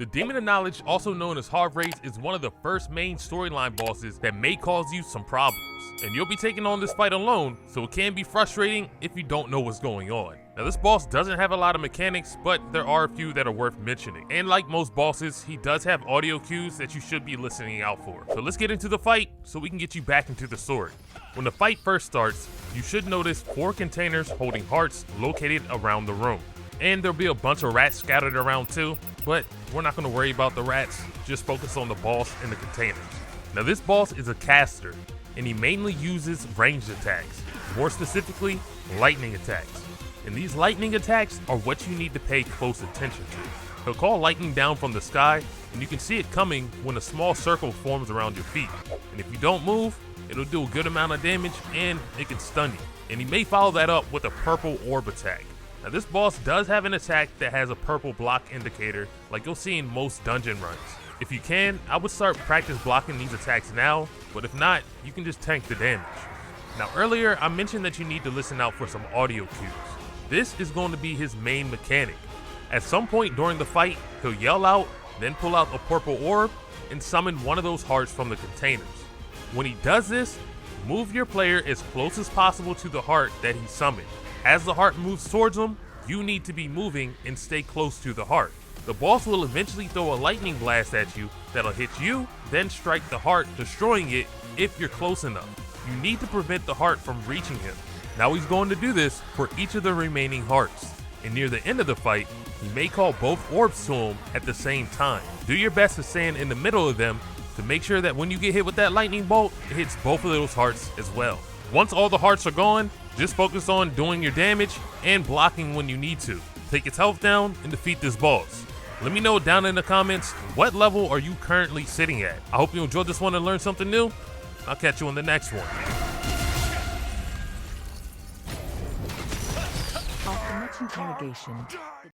The Demon of Knowledge, also known as Havres, is one of the first main storyline bosses that may cause you some problems. And you'll be taking on this fight alone, so it can be frustrating if you don't know what's going on. Now this boss doesn't have a lot of mechanics, but there are a few that are worth mentioning. And like most bosses, he does have audio cues that you should be listening out for. So let's get into the fight so we can get you back into the story. When the fight first starts, you should notice 4 containers holding hearts located around the room. And there'll be a bunch of rats scattered around too, but we're not going to worry about the rats, just focus on the boss and the containers. Now this boss is a caster, and he mainly uses ranged attacks, more specifically lightning attacks. And these lightning attacks are what you need to pay close attention to. He'll call lightning down from the sky, and you can see it coming when a small circle forms around your feet. And if you don't move, it'll do a good amount of damage and it can stun you. And he may follow that up with a purple orb attack. Now this boss does have an attack that has a purple block indicator like you'll see in most dungeon runs. If you can, I would start practice blocking these attacks now, but if not, you can just tank the damage. Now earlier I mentioned that you need to listen out for some audio cues. This is going to be his main mechanic. At some point during the fight, he'll yell out, then pull out a purple orb and summon one of those hearts from the containers. When he does this, move your player as close as possible to the heart that he summoned. As the heart moves towards him, you need to be moving and stay close to the heart. The boss will eventually throw a lightning blast at you that'll hit you, then strike the heart, destroying it if you're close enough. You need to prevent the heart from reaching him. Now he's going to do this for each of the remaining hearts. And near the end of the fight, he may call both orbs to him at the same time. Do your best to stand in the middle of them to make sure that when you get hit with that lightning bolt, it hits both of those hearts as well. Once all the hearts are gone, just focus on doing your damage and blocking when you need to. Take its health down and defeat this boss. Let me know down in the comments, what level are you currently sitting at? I hope you enjoyed this one and learned something new. I'll catch you on the next one. After much interrogation,